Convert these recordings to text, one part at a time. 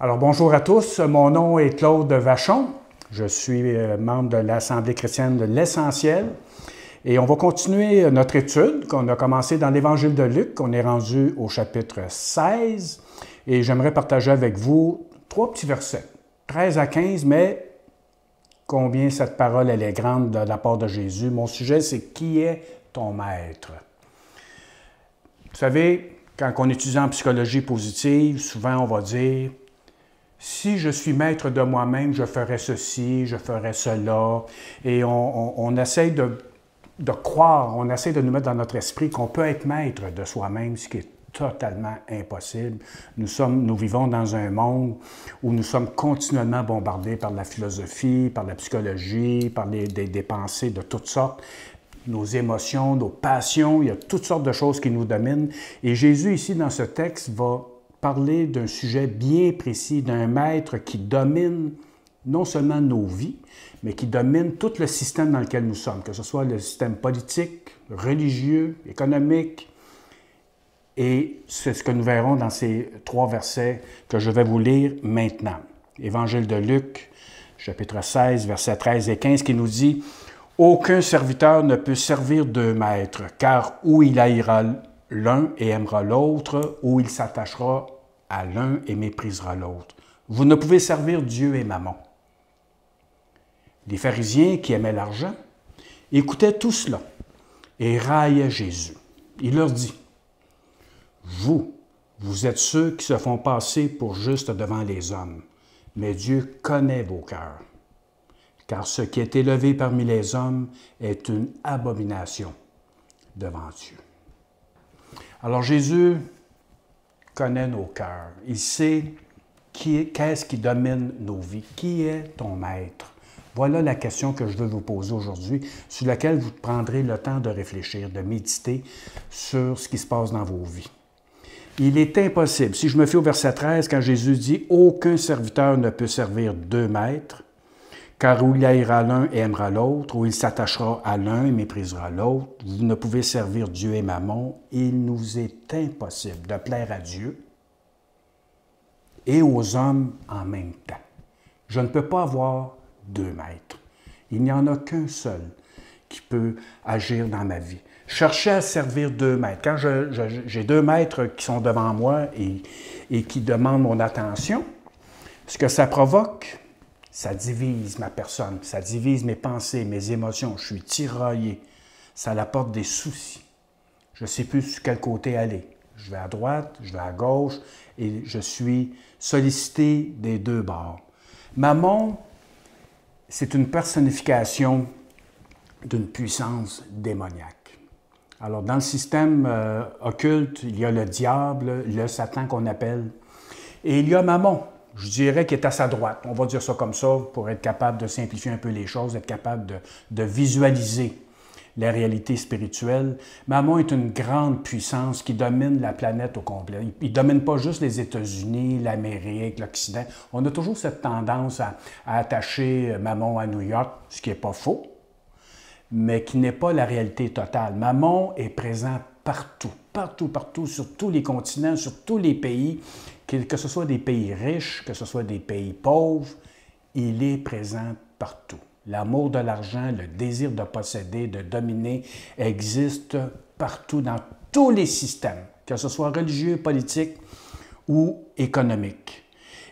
Alors bonjour à tous, mon nom est Claude Vachon, je suis membre de l'Assemblée chrétienne de l'Essentiel et on va continuer notre étude qu'on a commencé dans l'Évangile de Luc, on est rendu au chapitre 16 et j'aimerais partager avec vous 3 petits versets, 13 à 15, mais combien cette parole elle est grande de la part de Jésus. Mon sujet c'est « Qui est ton maître ?» Vous savez, quand on étudie en psychologie positive, souvent on va dire si je suis maître de moi-même, je ferai ceci, je ferai cela. Et on essaie de croire, on essaie de nous mettre dans notre esprit qu'on peut être maître de soi-même, ce qui est totalement impossible. Nous vivons dans un monde où nous sommes continuellement bombardés par la philosophie, par la psychologie, par des pensées de toutes sortes. Nos émotions, nos passions, il y a toutes sortes de choses qui nous dominent. Et Jésus, ici, dans ce texte, va parler d'un sujet bien précis, d'un maître qui domine non seulement nos vies, mais qui domine tout le système dans lequel nous sommes, que ce soit le système politique, religieux, économique. Et c'est ce que nous verrons dans ces 3 versets que je vais vous lire maintenant. Évangile de Luc, chapitre 16, versets 13 et 15, qui nous dit « Aucun serviteur ne peut servir 2 maîtres, car ou il haïra l'un et aimera l'autre, ou il s'attachera à l'un et méprisera l'autre. Vous ne pouvez servir Dieu et Mammon. » Les pharisiens qui aimaient l'argent écoutaient tout cela et raillaient Jésus. Il leur dit, « Vous êtes ceux qui se font passer pour justes devant les hommes, mais Dieu connaît vos cœurs. Car ce qui est élevé parmi les hommes est une abomination devant Dieu. » Alors Jésus connaît nos cœurs. Il sait qu'est-ce qui domine nos vies. Qui est ton maître? Voilà la question que je veux vous poser aujourd'hui, sur laquelle vous prendrez le temps de réfléchir, de méditer sur ce qui se passe dans vos vies. Il est impossible, si je me fie au verset 13, quand Jésus dit « Aucun serviteur ne peut servir 2 maîtres, car où il haïra l'un et aimera l'autre, ou il s'attachera à l'un et méprisera l'autre. Vous ne pouvez servir Dieu et Mammon. Il nous est impossible de plaire à Dieu et aux hommes en même temps. Je ne peux pas avoir 2 maîtres. Il n'y en a qu'un seul qui peut agir dans ma vie. Cherchez à servir 2 maîtres. Quand j'ai 2 maîtres qui sont devant moi et qui demandent mon attention, ce que ça provoque, ça divise ma personne, ça divise mes pensées, mes émotions. Je suis tiraillé. Ça apporte des soucis. Je ne sais plus sur quel côté aller. Je vais à droite, je vais à gauche et je suis sollicité des 2 bords. Mammon, c'est une personnification d'une puissance démoniaque. Alors, dans le système occulte, il y a le diable, le Satan qu'on appelle, et il y a Mammon. Je dirais qu'il est à sa droite. On va dire ça comme ça pour être capable de simplifier un peu les choses, être capable de visualiser la réalité spirituelle. Mammon est une grande puissance qui domine la planète au complet. Il ne domine pas juste les États-Unis, l'Amérique, l'Occident. On a toujours cette tendance à attacher Mammon à New York, ce qui n'est pas faux, mais qui n'est pas la réalité totale. Mammon est présent partout, partout, partout, sur tous les continents, sur tous les pays, que ce soit des pays riches, que ce soit des pays pauvres, il est présent partout. L'amour de l'argent, le désir de posséder, de dominer, existe partout, dans tous les systèmes, que ce soit religieux, politique ou économique.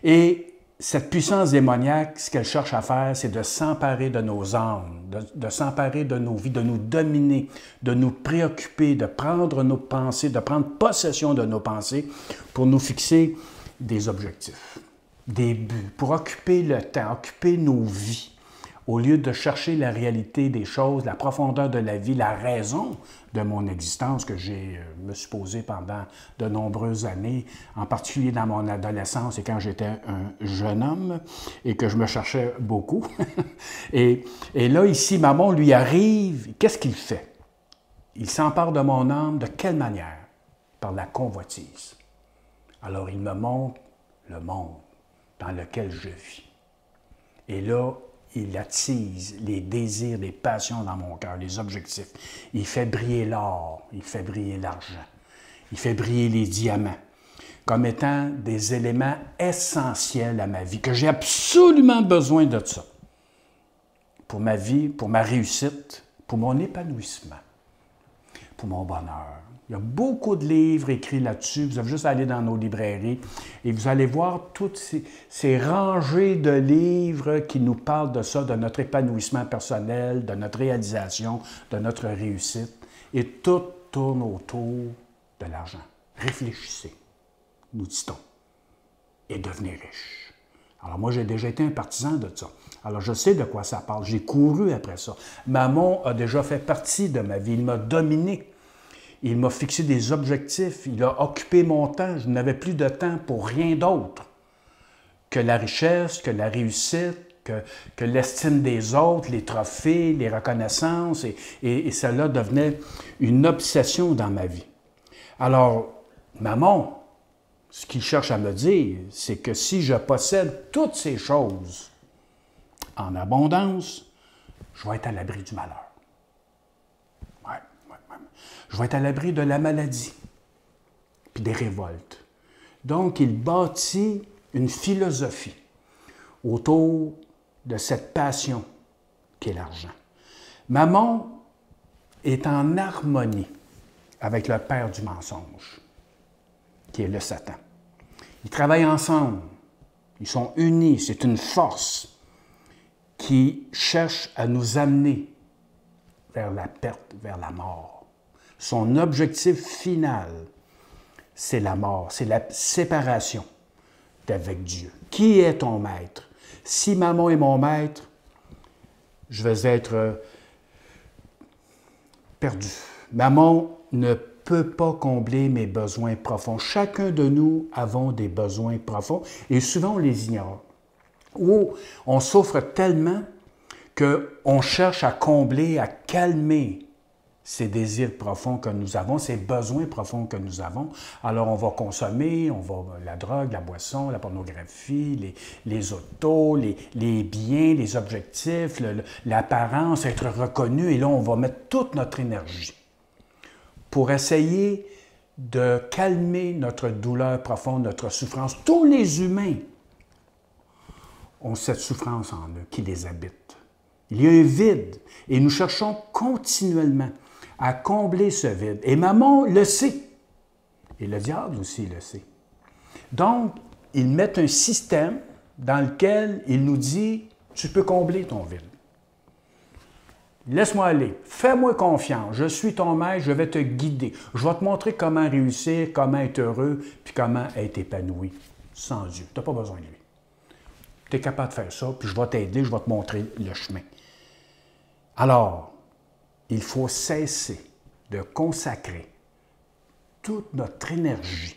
Et cette puissance démoniaque, ce qu'elle cherche à faire, c'est de s'emparer de nos âmes, de s'emparer de nos vies, de nous dominer, de nous préoccuper, de prendre nos pensées, de prendre possession de nos pensées pour nous fixer des objectifs, des buts, pour occuper le temps, occuper nos vies, au lieu de chercher la réalité des choses, la profondeur de la vie, la raison de mon existence que me suis posée pendant de nombreuses années, en particulier dans mon adolescence et quand j'étais un jeune homme et que je me cherchais beaucoup. et là, ici, Mammon lui arrive, qu'est-ce qu'il fait? Il s'empare de mon âme, de quelle manière? Par la convoitise. Alors, il me montre le monde dans lequel je vis. Et là, il attise les désirs, les passions dans mon cœur, les objectifs. Il fait briller l'or, il fait briller l'argent, il fait briller les diamants. comme étant des éléments essentiels à ma vie, que j'ai absolument besoin de ça pour ma vie, pour ma réussite, pour mon épanouissement, pour mon bonheur. Il y a beaucoup de livres écrits là-dessus. Vous avez juste à aller dans nos librairies et vous allez voir toutes ces rangées de livres qui nous parlent de ça, de notre épanouissement personnel, de notre réalisation, de notre réussite. Et tout tourne autour de l'argent. Réfléchissez, nous dit-on, et devenez riche. Alors moi, j'ai déjà été un partisan de ça. Alors je sais de quoi ça parle. J'ai couru après ça. Mammon a déjà fait partie de ma vie. Il m'a dominé. Il m'a fixé des objectifs, il a occupé mon temps. Je n'avais plus de temps pour rien d'autre que la richesse, que la réussite, que l'estime des autres, les trophées, les reconnaissances. Et cela devenait une obsession dans ma vie. Alors, Mammon, ce qu'il cherche à me dire, c'est que si je possède toutes ces choses en abondance, je vais être à l'abri du malheur. Je vais être à l'abri de la maladie, puis des révoltes. Donc, il bâtit une philosophie autour de cette passion qu'est l'argent. Mammon est en harmonie avec le père du mensonge, qui est le Satan. Ils travaillent ensemble, ils sont unis, c'est une force qui cherche à nous amener vers la perte, vers la mort. Son objectif final, c'est la mort, c'est la séparation d'avec Dieu. Qui est ton maître? Si Mammon est mon maître, je vais être perdu. Mammon ne peut pas combler mes besoins profonds. Chacun de nous avons des besoins profonds et souvent on les ignore. Ou on souffre tellement qu'on cherche à combler, à calmer ces désirs profonds que nous avons, ces besoins profonds que nous avons. Alors, on va consommer, la drogue, la boisson, la pornographie, les autos, les biens, les objectifs, l'apparence, être reconnu. Et là, on va mettre toute notre énergie pour essayer de calmer notre douleur profonde, notre souffrance. Tous les humains ont cette souffrance en eux qui les habite. Il y a un vide et nous cherchons continuellement à combler ce vide. Et Mammon le sait. Et le diable aussi le sait. Donc, ils mettent un système dans lequel il nous dit « Tu peux combler ton vide. Laisse-moi aller. Fais-moi confiance. Je suis ton maître, je vais te guider. Je vais te montrer comment réussir, comment être heureux, puis comment être épanoui sans Dieu. Tu n'as pas besoin de lui. Tu es capable de faire ça, puis je vais t'aider, je vais te montrer le chemin. » Alors, il faut cesser de consacrer toute notre énergie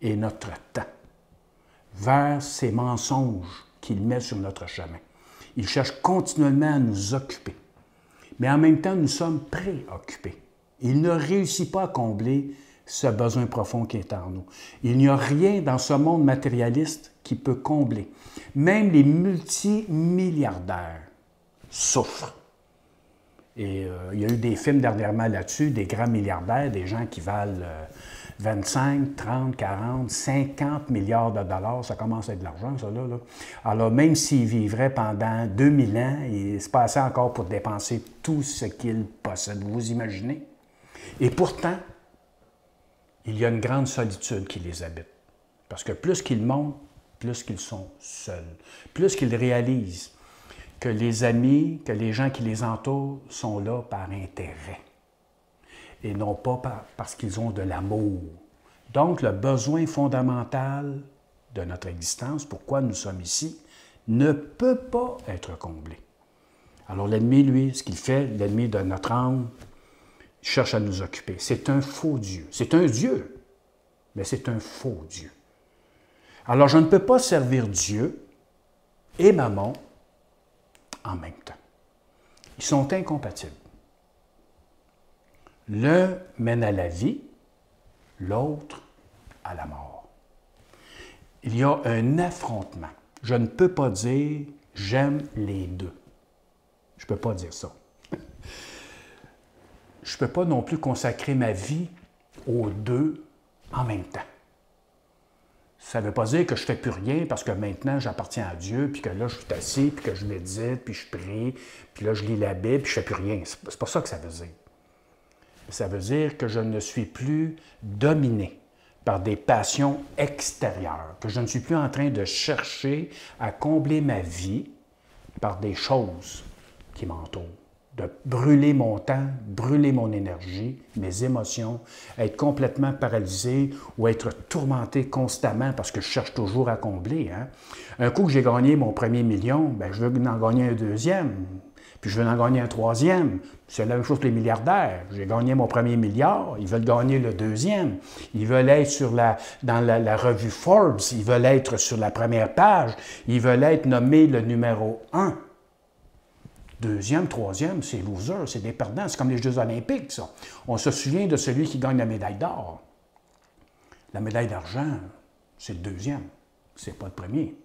et notre temps vers ces mensonges qu'il met sur notre chemin. Il cherche continuellement à nous occuper. Mais en même temps, nous sommes préoccupés. Il ne réussit pas à combler ce besoin profond qui est en nous. Il n'y a rien dans ce monde matérialiste qui peut combler. Même les multimilliardaires souffrent. Et il y a eu des films dernièrement là-dessus, des grands milliardaires, des gens qui valent 25, 30, 40, 50 milliards de dollars. Ça commence à être de l'argent, ça, là. Alors, même s'ils vivraient pendant 2000 ans, il se passait encore pour dépenser tout ce qu'ils possèdent. Vous imaginez? Et pourtant, il y a une grande solitude qui les habite. Parce que plus qu'ils montent, plus qu'ils sont seuls. Plus qu'ils réalisent que les amis, que les gens qui les entourent sont là par intérêt et non pas parce qu'ils ont de l'amour. Donc, le besoin fondamental de notre existence, pourquoi nous sommes ici, ne peut pas être comblé. Alors, l'ennemi, lui, ce qu'il fait, l'ennemi de notre âme, cherche à nous occuper. C'est un faux Dieu. C'est un Dieu, mais c'est un faux Dieu. Alors, je ne peux pas servir Dieu et Mammon en même temps. Ils sont incompatibles. L'un mène à la vie, l'autre à la mort. Il y a un affrontement. Je ne peux pas dire « j'aime les deux ». Je ne peux pas dire ça. Je ne peux pas non plus consacrer ma vie aux deux en même temps. Ça ne veut pas dire que je ne fais plus rien parce que maintenant j'appartiens à Dieu, puis que là je suis assis, puis que je médite, puis je prie, puis là je lis la Bible, puis je ne fais plus rien. C'est pas ça que ça veut dire. Ça veut dire que je ne suis plus dominé par des passions extérieures, que je ne suis plus en train de chercher à combler ma vie par des choses qui m'entourent, de brûler mon temps, brûler mon énergie, mes émotions, être complètement paralysé ou être tourmenté constamment parce que je cherche toujours à combler. Hein? Un coup que j'ai gagné mon premier million, bien, je veux en gagner un deuxième, puis je veux en gagner un troisième. C'est la même chose que les milliardaires. J'ai gagné mon premier milliard, ils veulent gagner le deuxième. Ils veulent être dans la revue Forbes, ils veulent être sur la première page, ils veulent être nommés le numéro 1. Deuxième, troisième, c'est loser, c'est des perdants. C'est comme les Jeux olympiques, ça. On se souvient de celui qui gagne la médaille d'or. La médaille d'argent, c'est le deuxième, c'est pas le premier.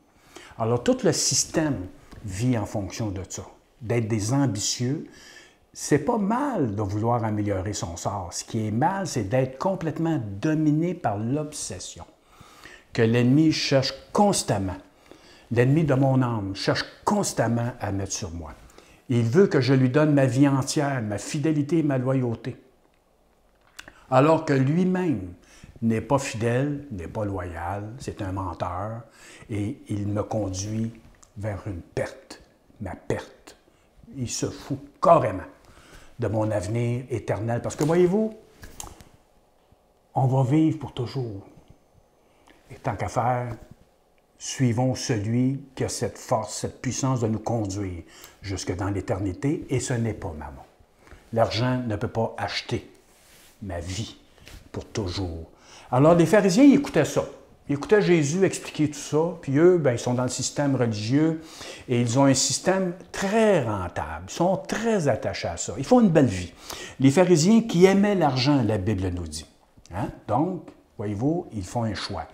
Alors, tout le système vit en fonction de ça. D'être des ambitieux, c'est pas mal de vouloir améliorer son sort. Ce qui est mal, c'est d'être complètement dominé par l'obsession que l'ennemi cherche constamment. L'ennemi de mon âme cherche constamment à mettre sur moi. Il veut que je lui donne ma vie entière, ma fidélité et ma loyauté. Alors que lui-même n'est pas fidèle, n'est pas loyal, c'est un menteur, et il me conduit vers une perte, ma perte. Il se fout carrément de mon avenir éternel. Parce que voyez-vous, on va vivre pour toujours. Et tant qu'à faire, suivons celui qui a cette force, cette puissance de nous conduire jusque dans l'éternité, et ce n'est pas maman. L'argent ne peut pas acheter ma vie pour toujours. Alors les pharisiens, ils écoutaient ça. Ils écoutaient Jésus expliquer tout ça, puis eux, bien, ils sont dans le système religieux et ils ont un système très rentable. Ils sont très attachés à ça. Ils font une belle vie. Les pharisiens qui aimaient l'argent, la Bible nous dit. Hein? Donc, voyez-vous, ils font un choix.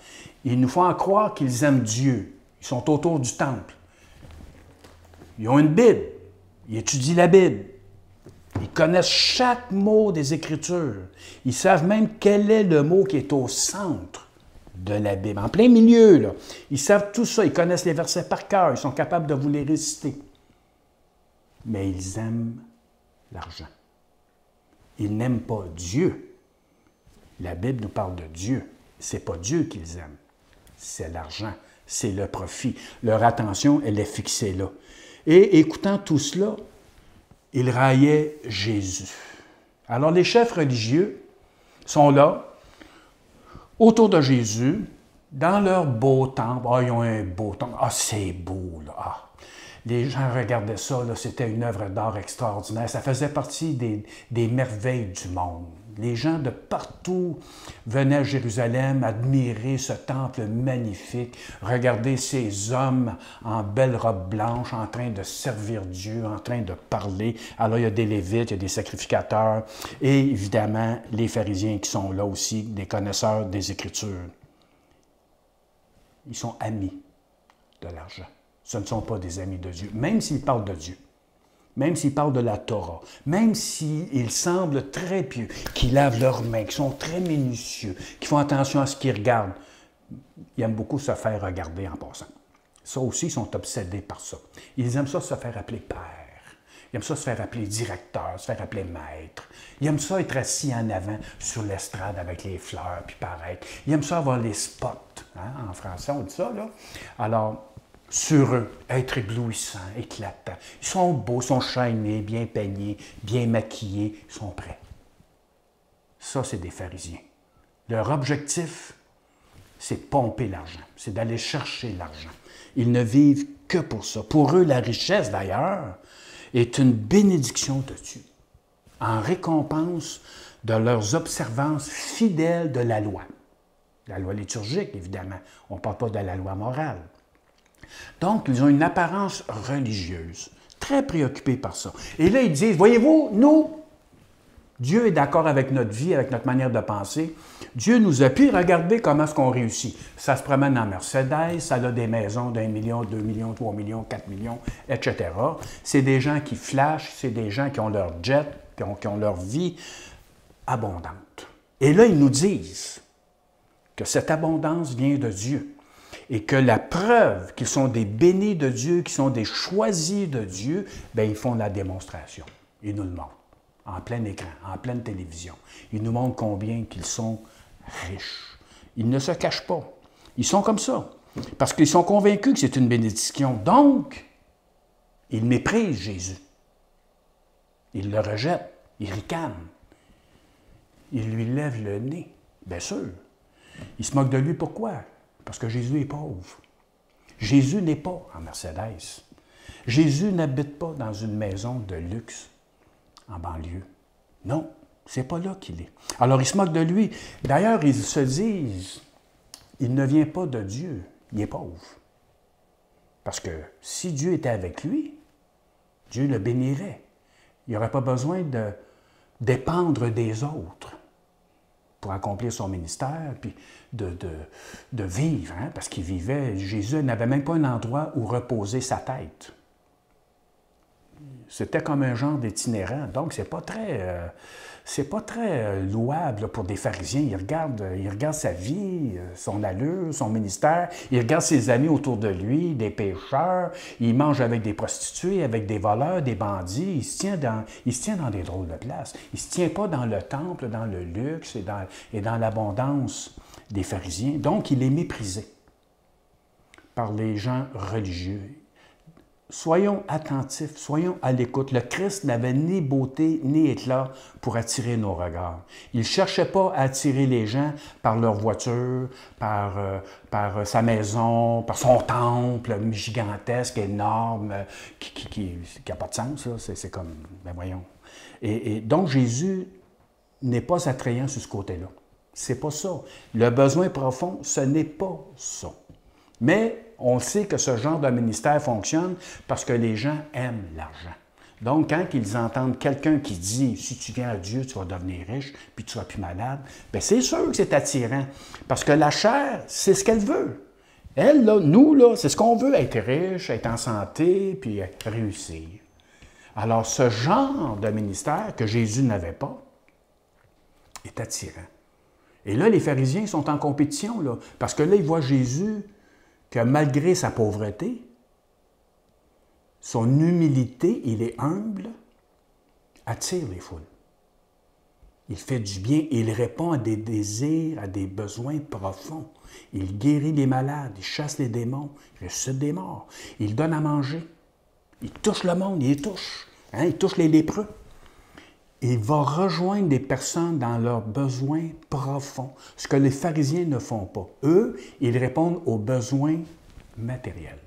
Ils nous font croire qu'ils aiment Dieu. Ils sont autour du temple. Ils ont une Bible. Ils étudient la Bible. Ils connaissent chaque mot des Écritures. Ils savent même quel est le mot qui est au centre de la Bible, en plein milieu, là. Ils savent tout ça. Ils connaissent les versets par cœur. Ils sont capables de vous les réciter. Mais ils aiment l'argent. Ils n'aiment pas Dieu. La Bible nous parle de Dieu. Ce n'est pas Dieu qu'ils aiment. C'est l'argent. C'est le profit. Leur attention, elle est fixée là. Et écoutant tout cela, ils raillaient Jésus. Alors les chefs religieux sont là, autour de Jésus, dans leur beau temple. Ah, ils ont un beau temple. Ah, c'est beau, là. Ah. Les gens regardaient ça, là, c'était une œuvre d'art extraordinaire. Ça faisait partie des merveilles du monde. Les gens de partout venaient à Jérusalem admirer ce temple magnifique, regarder ces hommes en belles robes blanches en train de servir Dieu, en train de parler. Alors, il y a des Lévites, il y a des sacrificateurs et évidemment les pharisiens qui sont là aussi, des connaisseurs des Écritures. Ils sont amis de l'argent. Ce ne sont pas des amis de Dieu, même s'ils parlent de Dieu. Même s'ils parlent de la Torah, même s'ils semblent très pieux, qu'ils lavent leurs mains, qu'ils sont très minutieux, qu'ils font attention à ce qu'ils regardent, ils aiment beaucoup se faire regarder en passant. Ça aussi, ils sont obsédés par ça. Ils aiment ça se faire appeler père. Ils aiment ça se faire appeler directeur, se faire appeler maître. Ils aiment ça être assis en avant sur l'estrade avec les fleurs, puis paraître. Ils aiment ça avoir les spots. Hein? En français, on dit ça, là. Alors, sur eux, être éblouissants, éclatants. Ils sont beaux, sont chaînés, bien peignés, bien maquillés, ils sont prêts. Ça, c'est des pharisiens. Leur objectif, c'est pomper l'argent, c'est d'aller chercher l'argent. Ils ne vivent que pour ça. Pour eux, la richesse, d'ailleurs, est une bénédiction de Dieu, en récompense de leurs observances fidèles de la loi. La loi liturgique, évidemment. On ne parle pas de la loi morale. Donc, ils ont une apparence religieuse, très préoccupés par ça. Et là, ils disent, voyez-vous, nous, Dieu est d'accord avec notre vie, avec notre manière de penser. Dieu nous a pu regarder comment est-ce qu'on réussit. Ça se promène en Mercedes, ça a des maisons d'1 million, 2 millions, 3 millions, 4 millions, etc. C'est des gens qui flashent, c'est des gens qui ont leur jet, qui ont leur vie abondante. Et là, ils nous disent que cette abondance vient de Dieu. et que la preuve qu'ils sont des bénis de Dieu, qu'ils sont des choisis de Dieu, bien, ils font la démonstration. Ils nous le montrent, en plein écran, en pleine télévision. Ils nous montrent combien qu'ils sont riches. Ils ne se cachent pas. Ils sont comme ça, parce qu'ils sont convaincus que c'est une bénédiction. Donc, ils méprisent Jésus. Ils le rejettent, ils ricanent. Ils lui lèvent le nez, bien sûr. Ils se moquent de lui, pourquoi? Parce que Jésus est pauvre. Jésus n'est pas en Mercedes. Jésus n'habite pas dans une maison de luxe en banlieue. Non, c'est pas là qu'il est. Alors, ils se moquent de lui. D'ailleurs, ils se disent, il ne vient pas de Dieu, il est pauvre. Parce que si Dieu était avec lui, Dieu le bénirait. Il n'aurait pas besoin de dépendre des autres pour accomplir son ministère, puis de vivre, hein, parce qu'il vivait. Jésus n'avait même pas un endroit où reposer sa tête. C'était comme un genre d'itinérant. Donc, c'est pas très louable là, pour des pharisiens. Ils regardent sa vie, son allure, son ministère. Ils regardent ses amis autour de lui, des pécheurs. Il mange avec des prostituées, avec des voleurs, des bandits. Il se tient dans des drôles de places. Il ne se tient pas dans le temple, dans le luxe et dans l'abondance des pharisiens. Donc, il est méprisé par les gens religieux. Soyons attentifs, soyons à l'écoute. Le Christ n'avait ni beauté ni éclat pour attirer nos regards. Il ne cherchait pas à attirer les gens par leur voiture, par sa maison, par son temple gigantesque, énorme, qui n'a pas de sens. C'est comme, ben voyons. Et donc Jésus n'est pas attrayant sur ce côté-là. C'est pas ça. Le besoin profond, ce n'est pas ça. Mais on sait que ce genre de ministère fonctionne parce que les gens aiment l'argent. Donc, quand ils entendent quelqu'un qui dit « Si tu viens à Dieu, tu vas devenir riche, puis tu ne seras plus malade », bien, c'est sûr que c'est attirant. Parce que la chair, c'est ce qu'elle veut. Elle, là, nous, là, c'est ce qu'on veut, être riche, être en santé, puis réussir. Alors, ce genre de ministère que Jésus n'avait pas est attirant. Et là, les pharisiens sont en compétition, là, parce que là, ils voient Jésus que malgré sa pauvreté, son humilité, il est humble, attire les foules. Il fait du bien, il répond à des désirs, à des besoins profonds. Il guérit les malades, il chasse les démons, il ressuscite des morts. Il donne à manger. Il touche le monde, il les touche. Hein? Il touche les lépreux. Il va rejoindre des personnes dans leurs besoins profonds, ce que les pharisiens ne font pas. Eux, ils répondent aux besoins matériels.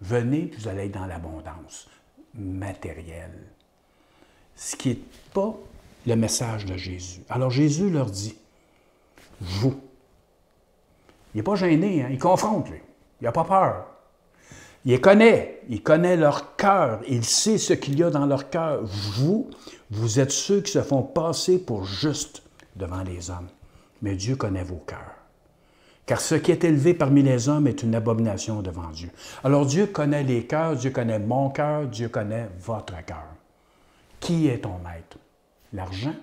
Venez, vous allez être dans l'abondance matérielle. Ce qui n'est pas le message de Jésus. Alors Jésus leur dit, vous. Il n'est pas gêné, hein? Il confronte, lui. Il n'a pas peur. Il connaît leur cœur, il sait ce qu'il y a dans leur cœur. Vous êtes ceux qui se font passer pour justes devant les hommes, mais Dieu connaît vos cœurs. Car ce qui est élevé parmi les hommes est une abomination devant Dieu. Alors Dieu connaît les cœurs, Dieu connaît mon cœur, Dieu connaît votre cœur. Qui est ton maître? L'argent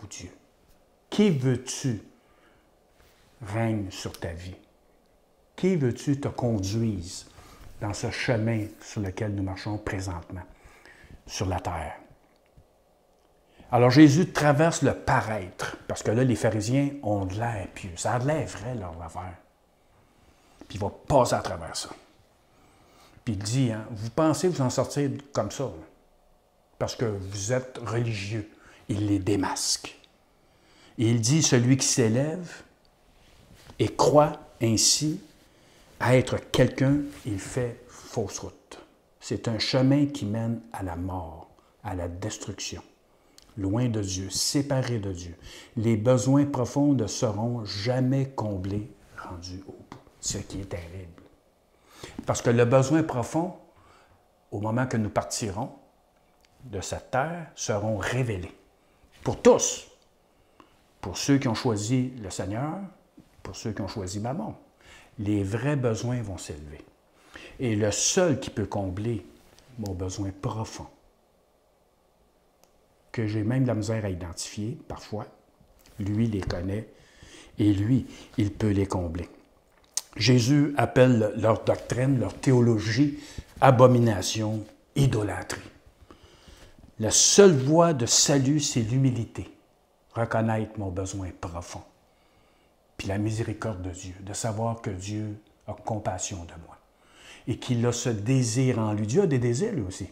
ou Dieu? Qui veux-tu règne sur ta vie? Qui veux-tu te conduise dans ce chemin sur lequel nous marchons présentement, sur la terre? Alors Jésus traverse le paraître, parce que là, les pharisiens ont de l'air pieux. Ça a de l'air vrai, leur affaire. Puis il va passer à travers ça. Puis il dit, hein, vous pensez vous en sortir comme ça, parce que vous êtes religieux. Il les démasque. Et il dit, celui qui s'élève et croit ainsi à être quelqu'un, il fait fausse route. C'est un chemin qui mène à la mort, à la destruction. Loin de Dieu, séparé de Dieu. Les besoins profonds ne seront jamais comblés, rendus au bout. Ce qui est terrible. Parce que le besoin profond, au moment que nous partirons de cette terre, seront révélés. Pour tous. Pour ceux qui ont choisi le Seigneur, pour ceux qui ont choisi Mammon. Les vrais besoins vont s'élever. Et le seul qui peut combler mon besoin profond, que j'ai même de la misère à identifier parfois, lui les connaît et lui, il peut les combler. Jésus appelle leur doctrine, leur théologie, abomination, idolâtrie. La seule voie de salut, c'est l'humilité, reconnaître mon besoin profond, puis la miséricorde de Dieu, de savoir que Dieu a compassion de moi et qu'il a ce désir en lui. Dieu a des désirs lui aussi.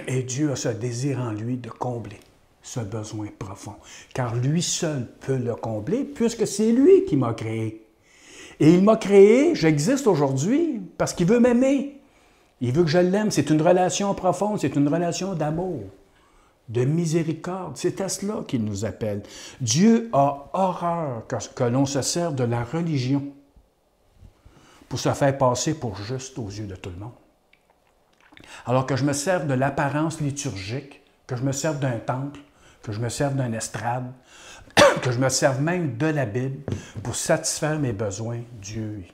Et Dieu a ce désir en lui de combler ce besoin profond, car lui seul peut le combler puisque c'est lui qui m'a créé. Et il m'a créé, j'existe aujourd'hui parce qu'il veut m'aimer. Il veut que je l'aime. C'est une relation profonde, c'est une relation d'amour, de miséricorde. C'est à cela qu'il nous appelle. Dieu a horreur que l'on se serve de la religion pour se faire passer pour juste aux yeux de tout le monde. Alors que je me serve de l'apparence liturgique, que je me serve d'un temple, que je me serve d'une estrade, que je me serve même de la Bible pour satisfaire mes besoins, Dieu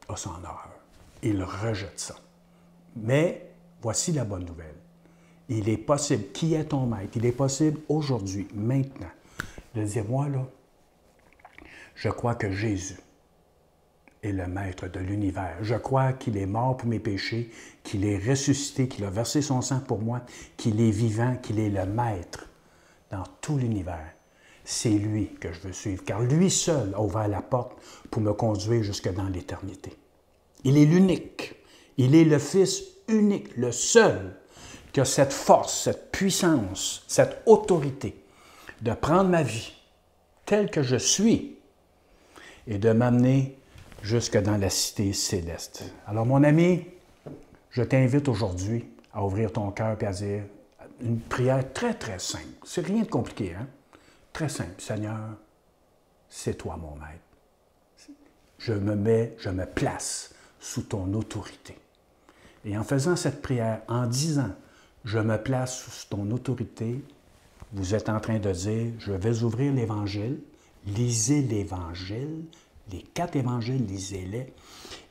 a son horreur. Il rejette ça. Mais voici la bonne nouvelle. Il est possible, qui est ton maître? Il est possible aujourd'hui, maintenant, de dire, moi là, je crois que Jésus est le maître de l'univers. Je crois qu'il est mort pour mes péchés, qu'il est ressuscité, qu'il a versé son sang pour moi, qu'il est vivant, qu'il est le maître dans tout l'univers. C'est lui que je veux suivre, car lui seul a ouvert la porte pour me conduire jusque dans l'éternité. Il est l'unique. Il est le Fils unique, le seul qui a cette force, cette puissance, cette autorité de prendre ma vie telle que je suis et de m'amener jusque dans la cité céleste. Alors, mon ami, je t'invite aujourd'hui à ouvrir ton cœur et à dire une prière très, très simple. C'est rien de compliqué, hein? Très simple. Seigneur, c'est toi mon maître. Je me place sous ton autorité. Et en faisant cette prière, en disant « Je me place sous ton autorité », vous êtes en train de dire « Je vais ouvrir l'Évangile, lisez l'Évangile, les 4 évangiles, lisez-les,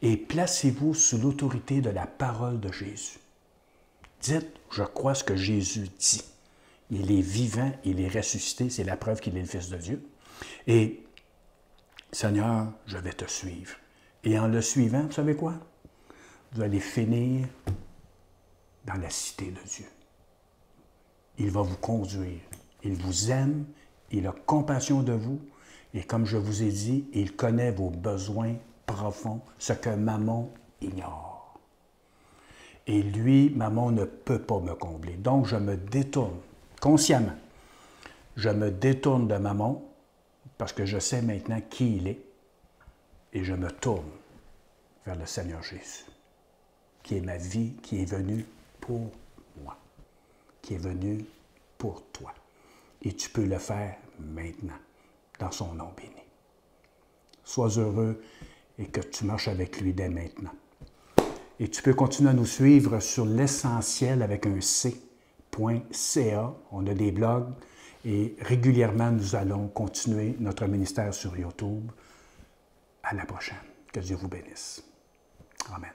et placez-vous sous l'autorité de la parole de Jésus. Dites « Je crois ce que Jésus dit. Il est vivant, il est ressuscité, c'est la preuve qu'il est le Fils de Dieu. Et Seigneur, je vais te suivre. » Et en le suivant, vous savez quoi? Vous allez finir dans la cité de Dieu. Il va vous conduire. Il vous aime, il a compassion de vous. Et comme je vous ai dit, il connaît vos besoins profonds, ce que Mammon ignore. Et lui, Mammon ne peut pas me combler. Donc, je me détourne, consciemment. Je me détourne de Mammon parce que je sais maintenant qui il est. Et je me tourne vers le Seigneur Jésus, qui est ma vie, qui est venu pour moi, qui est venu pour toi. Et tu peux le faire maintenant, dans son nom béni. Sois heureux et que tu marches avec lui dès maintenant. Et tu peux continuer à nous suivre sur l'essentiel avec un c.ca. On a des blogs et régulièrement, nous allons continuer notre ministère sur YouTube. À la prochaine. Que Dieu vous bénisse. Amen.